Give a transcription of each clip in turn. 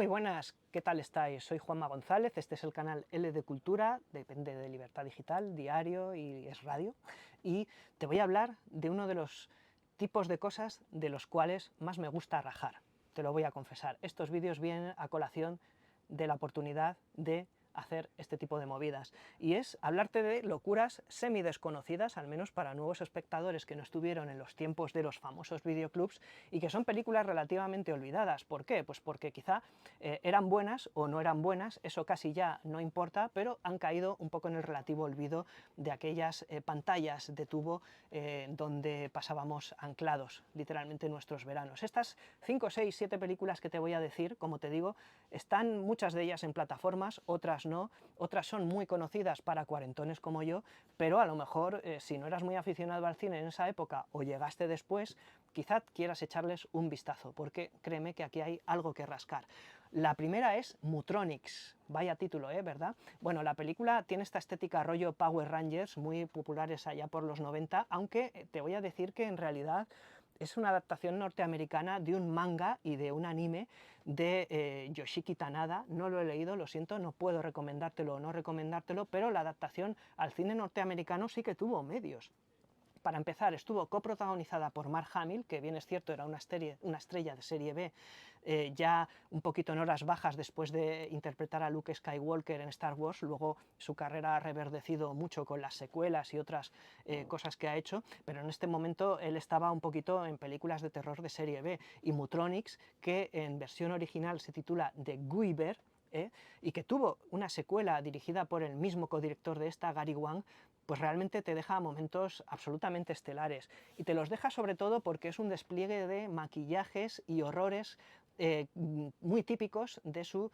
Muy buenas, ¿qué tal estáis? Soy Juanma González, este es el canal L de Cultura, depende de Libertad Digital, diario y es radio, y te voy a hablar de uno de los tipos de cosas de los cuales más me gusta rajar, te lo voy a confesar. Estos vídeos vienen a colación de la oportunidad de hacer este tipo de movidas, y es hablarte de locuras semi desconocidas, al menos para nuevos espectadores que no estuvieron en los tiempos de los famosos videoclubs, y que son películas relativamente olvidadas. ¿Por qué? Pues porque quizá eran buenas o no eran buenas, eso casi ya no importa, pero han caído un poco en el relativo olvido de aquellas pantallas de tubo donde pasábamos anclados literalmente nuestros veranos. Estas 5, 6, 7 películas que te voy a decir, como te digo, están muchas de ellas en plataformas, otras no, otras son muy conocidas para cuarentones como yo, pero a lo mejor si no eras muy aficionado al cine en esa época o llegaste después, quizá quieras echarles un vistazo, porque créeme que aquí hay algo que rascar. La primera es Mutronics, vaya título, ¿verdad? Bueno, la película tiene esta estética rollo Power Rangers, muy populares allá por los 90, aunque te voy a decir que en realidad es una adaptación norteamericana de un manga y de un anime de Yoshiki Tanada. No lo he leído, lo siento, no puedo recomendártelo o no recomendártelo, pero la adaptación al cine norteamericano sí que tuvo medios. Para empezar, estuvo coprotagonizada por Mark Hamill, que bien es cierto era una estrella de serie B, ya un poquito en horas bajas después de interpretar a Luke Skywalker en Star Wars. Luego su carrera ha reverdecido mucho con las secuelas y otras cosas que ha hecho, pero en este momento él estaba un poquito en películas de terror de serie B. Y Mutronics, que en versión original se titula The Guyver, y que tuvo una secuela dirigida por el mismo codirector de esta, Gary Wang, pues realmente te deja momentos absolutamente estelares. Y te los deja sobre todo porque es un despliegue de maquillajes y horrores muy típicos de su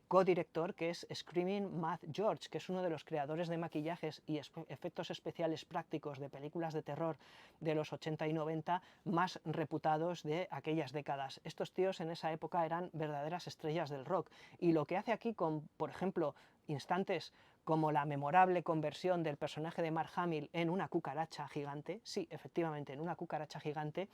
codirector, que es Screaming Mad George, que es uno de los creadores de maquillajes y efectos especiales prácticos de películas de terror de los 80 y 90 más reputados de aquellas décadas. Estos tíos en esa época eran verdaderas estrellas del rock, y lo que hace aquí con, por ejemplo, instantes como la memorable conversión del personaje de Mark Hamill en una cucaracha gigante, sí, efectivamente, en una cucaracha gigante,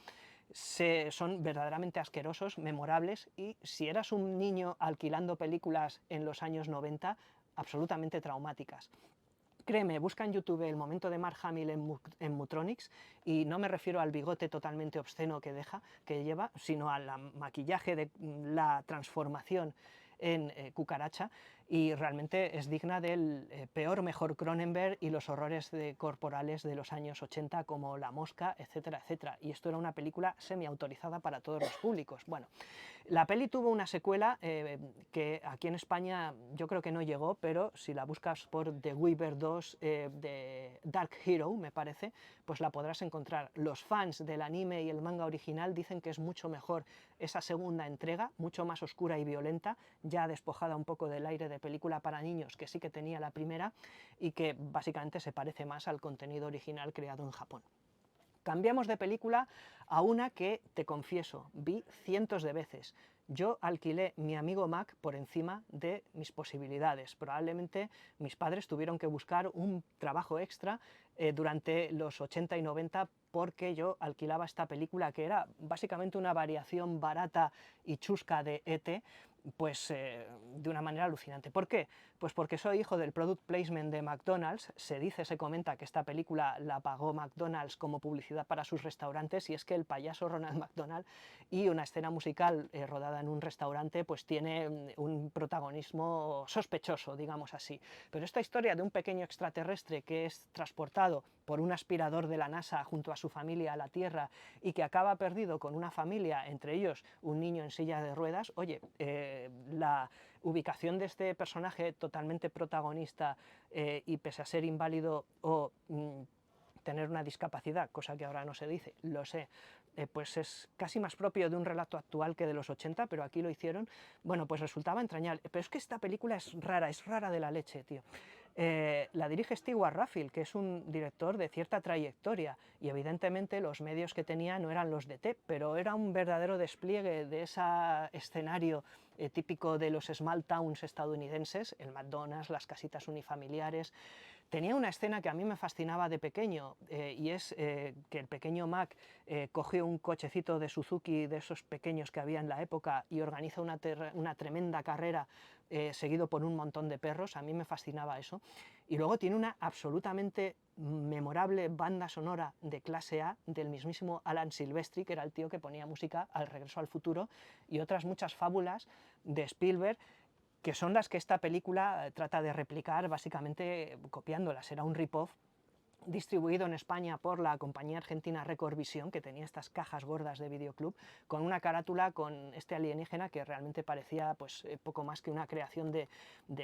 son verdaderamente asquerosos, memorables, y si eras un niño alquilando películas en los años 90, absolutamente traumáticas. Créeme, busca en YouTube el momento de Mark Hamill en Mutronics, y no me refiero al bigote totalmente obsceno que lleva, sino al maquillaje de la transformación en cucaracha, y realmente es digna del peor mejor Cronenberg y los horrores corporales de los años 80 como La Mosca, etcétera, etcétera. Y esto era una película semi-autorizada para todos los públicos. Bueno, la peli tuvo una secuela que aquí en España yo creo que no llegó, pero si la buscas por The Weaver 2 de Dark Hero, me parece, pues la podrás encontrar. Los fans del anime y el manga original dicen que es mucho mejor esa segunda entrega, mucho más oscura y violenta, ya despojada un poco del aire de película para niños que sí que tenía la primera, y que básicamente se parece más al contenido original creado en Japón. Cambiamos de película a una que, te confieso, vi cientos de veces. Yo alquilé Mi Amigo Mac por encima de mis posibilidades. Probablemente mis padres tuvieron que buscar un trabajo extra durante los 80 y 90 porque yo alquilaba esta película, que era básicamente una variación barata y chusca de E.T., pues de una manera alucinante. ¿Por qué? Pues porque soy hijo del product placement de McDonald's. Se comenta que esta película la pagó McDonald's como publicidad para sus restaurantes, y es que el payaso Ronald McDonald y una escena musical rodada en un restaurante pues tiene un protagonismo sospechoso, digamos así. Pero esta historia de un pequeño extraterrestre que es transportado por un aspirador de la NASA junto a su familia a la Tierra y que acaba perdido con una familia, entre ellos un niño en silla de ruedas, oye, la ubicación de este personaje totalmente protagonista y pese a ser inválido o tener una discapacidad, cosa que ahora no se dice, lo sé, pues es casi más propio de un relato actual que de los 80, pero aquí lo hicieron, bueno, pues resultaba entrañable. Pero es que esta película es rara de la leche, tío. La dirige Stewart Raffield, que es un director de cierta trayectoria, y evidentemente los medios que tenía no eran los de T, pero era un verdadero despliegue de ese escenario típico de los small towns estadounidenses, el McDonald's, las casitas unifamiliares, tenía una escena que a mí me fascinaba de pequeño, y es que el pequeño Mac cogió un cochecito de Suzuki, de esos pequeños que había en la época, y organiza una tremenda carrera seguido por un montón de perros. A mí me fascinaba eso. Y luego tiene una absolutamente memorable banda sonora de clase A del mismísimo Alan Silvestri, que era el tío que ponía música al Regreso al Futuro, y otras muchas fábulas de Spielberg, que son las que esta película trata de replicar, básicamente copiándolas. Era un rip-off distribuido en España por la compañía argentina Record Visión, que tenía estas cajas gordas de videoclub, con una carátula con este alienígena que realmente parecía pues, poco más que una creación de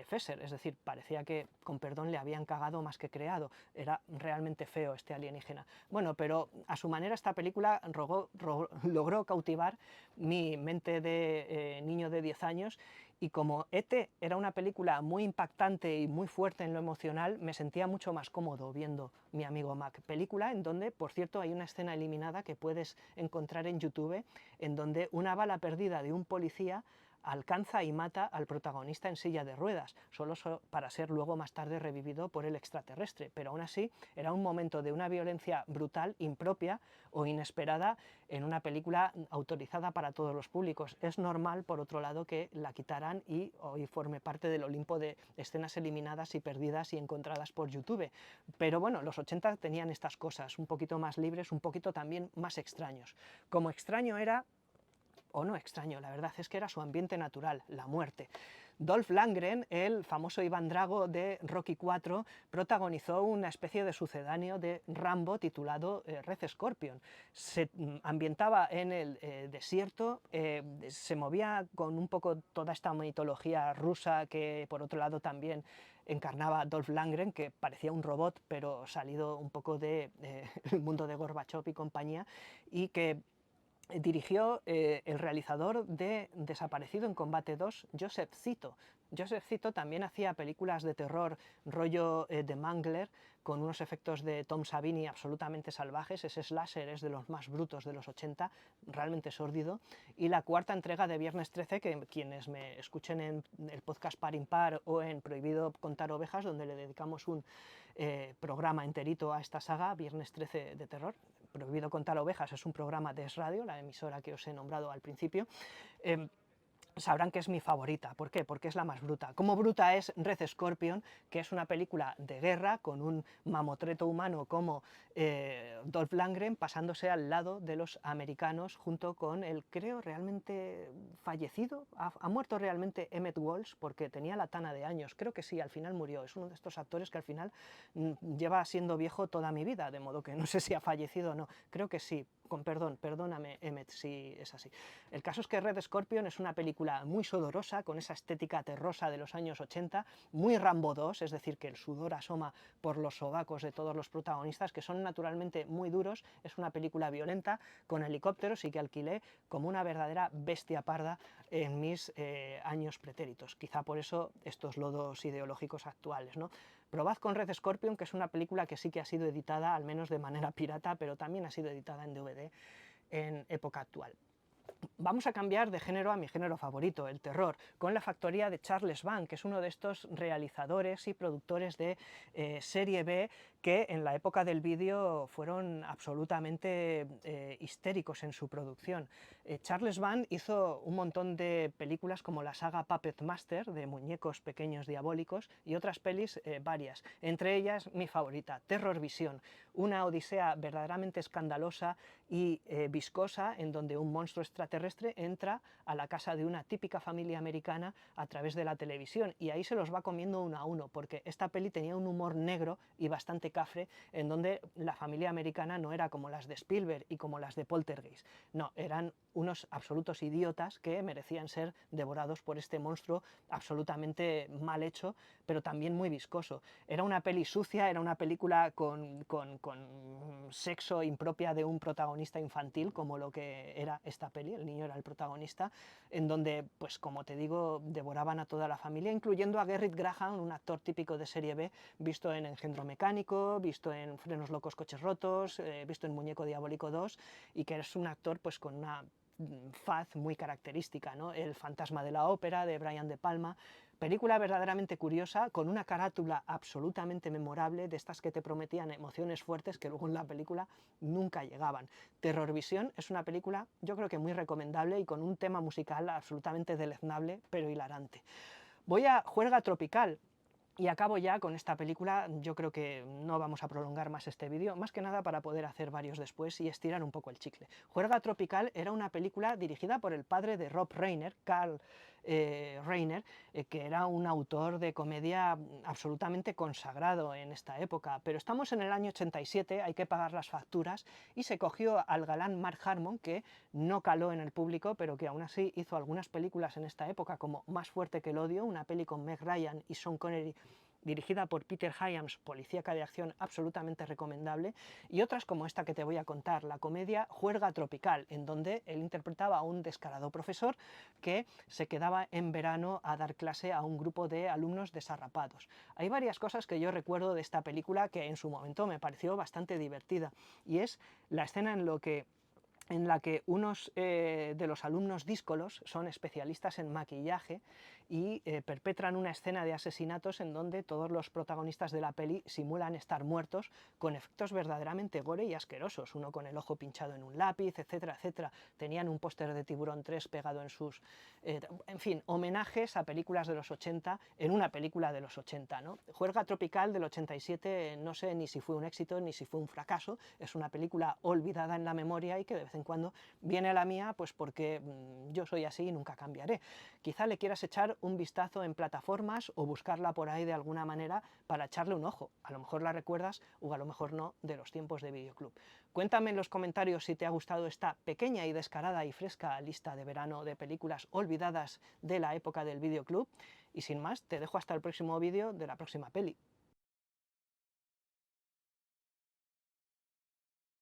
Fesser, es decir, parecía que, con perdón, le habían cagado más que creado. Era realmente feo este alienígena. Bueno, pero a su manera esta película logró cautivar mi mente de niño de 10 años, y como E.T. era una película muy impactante y muy fuerte en lo emocional, me sentía mucho más cómodo viendo Mi amigo Mac. Película en donde, por cierto, hay una escena eliminada que puedes encontrar en YouTube, en donde una bala perdida de un policía alcanza y mata al protagonista en silla de ruedas, solo para ser luego más tarde revivido por el extraterrestre. Pero aún así era un momento de una violencia brutal, impropia o inesperada en una película autorizada para todos los públicos. Es normal, por otro lado, que la quitaran y hoy forme parte del Olimpo de escenas eliminadas y perdidas y encontradas por YouTube. Pero bueno, los 80 tenían estas cosas, un poquito más libres, un poquito también más extraños. Como extraño era, o no extraño, la verdad es que era su ambiente natural, la muerte. Dolph Lundgren, el famoso Iván Drago de Rocky IV, protagonizó una especie de sucedáneo de Rambo titulado Red Scorpion. Se ambientaba en el desierto, se movía con un poco toda esta mitología rusa que por otro lado también encarnaba Dolph Lundgren, que parecía un robot pero salido un poco del mundo de Gorbachev y compañía, y que dirigió el realizador de Desaparecido en Combate 2, Joseph Zito. Joseph Zito también hacía películas de terror rollo The Mangler, con unos efectos de Tom Savini absolutamente salvajes. Ese slasher es de los más brutos de los 80, realmente sórdido. Y la cuarta entrega de Viernes 13, que quienes me escuchen en el podcast Par Impar o en Prohibido Contar Ovejas, donde le dedicamos un programa enterito a esta saga, Viernes 13 de terror. Prohibido Contar Ovejas es un programa de Es Radio, la emisora que os he nombrado al principio. Sabrán que es mi favorita. ¿Por qué? Porque es la más bruta. Como bruta es Red Scorpion, que es una película de guerra con un mamotreto humano como Dolph Lundgren pasándose al lado de los americanos junto con el, creo, realmente fallecido. Ha muerto realmente Emmett Walsh porque tenía la tana de años. Creo que sí, al final murió. Es uno de estos actores que al final lleva siendo viejo toda mi vida, de modo que no sé si ha fallecido o no. Creo que sí. Con perdón, perdóname, Emmet, si es así. El caso es que Red Scorpion es una película muy sudorosa, con esa estética terrosa de los años 80, muy Rambo 2, es decir, que el sudor asoma por los sobacos de todos los protagonistas, que son naturalmente muy duros. Es una película violenta, con helicópteros, y que alquilé como una verdadera bestia parda en mis años pretéritos. Quizá por eso estos lodos ideológicos actuales, ¿no? Probad con Red Scorpion, que es una película que sí que ha sido editada, al menos de manera pirata, pero también ha sido editada en DVD en época actual. Vamos a cambiar de género a mi género favorito, el terror, con La factoría de Charles Band, que es uno de estos realizadores y productores de serie B que en la época del vídeo fueron absolutamente histéricos en su producción. Charles Band hizo un montón de películas como la saga Puppet Master, de muñecos pequeños diabólicos, y otras pelis varias, entre ellas mi favorita, Terror Visión, una odisea verdaderamente escandalosa y viscosa, en donde un monstruo extraterrestre entra a la casa de una típica familia americana a través de la televisión, y ahí se los va comiendo uno a uno, porque esta peli tenía un humor negro y bastante cafre, en donde la familia americana no era como las de Spielberg y como las de Poltergeist, no, eran unos absolutos idiotas que merecían ser devorados por este monstruo absolutamente mal hecho, pero también muy viscoso. Era una peli sucia, era una película con sexo impropia de un protagonista infantil, como lo que era esta peli, el niño era el protagonista, en donde, pues como te digo, devoraban a toda la familia, incluyendo a Gerrit Graham, un actor típico de serie B, visto en Engendro Mecánico, visto en Frenos Locos, Coches Rotos, visto en Muñeco Diabólico 2, y que es un actor pues con una faz muy característica, ¿no? El fantasma de la ópera, de Brian De Palma. Película verdaderamente curiosa, con una carátula absolutamente memorable, de estas que te prometían emociones fuertes que luego en la película nunca llegaban. Terrorvisión es una película, yo creo que muy recomendable y con un tema musical absolutamente deleznable, pero hilarante. Voy a Juerga Tropical. Y acabo ya con esta película. Yo creo que no vamos a prolongar más este vídeo, más que nada para poder hacer varios después y estirar un poco el chicle. Juerga Tropical era una película dirigida por el padre de Rob Reiner, Karl Reiner, que era un autor de comedia absolutamente consagrado en esta época. Pero estamos en el año 87, hay que pagar las facturas, y se cogió al galán Mark Harmon, que no caló en el público, pero que aún así hizo algunas películas en esta época, como Más fuerte que el odio, una peli con Meg Ryan y Sean Connery, dirigida por Peter Hyams, policíaca de acción absolutamente recomendable, y otras como esta que te voy a contar, la comedia Juerga Tropical, en donde él interpretaba a un descarado profesor que se quedaba en verano a dar clase a un grupo de alumnos desarrapados. Hay varias cosas que yo recuerdo de esta película que en su momento me pareció bastante divertida, y es la escena en la que unos de los alumnos díscolos son especialistas en maquillaje y perpetran una escena de asesinatos en donde todos los protagonistas de la peli simulan estar muertos con efectos verdaderamente gore y asquerosos, uno con el ojo pinchado en un lápiz, etcétera, etcétera. Tenían un póster de Tiburón 3 pegado en sus... en fin, homenajes a películas de los 80 en una película de los 80, ¿no? Juerga Tropical del 87, no sé ni si fue un éxito ni si fue un fracaso, es una película olvidada en la memoria y que de vez en cuando viene a la mía, pues porque yo soy así y nunca cambiaré. Quizá le quieras echar un vistazo en plataformas o buscarla por ahí de alguna manera para echarle un ojo. A lo mejor la recuerdas o a lo mejor no, de los tiempos de Videoclub. Cuéntame en los comentarios si te ha gustado esta pequeña y descarada y fresca lista de verano de películas olvidadas de la época del Videoclub, y sin más, te dejo hasta el próximo vídeo de la próxima peli.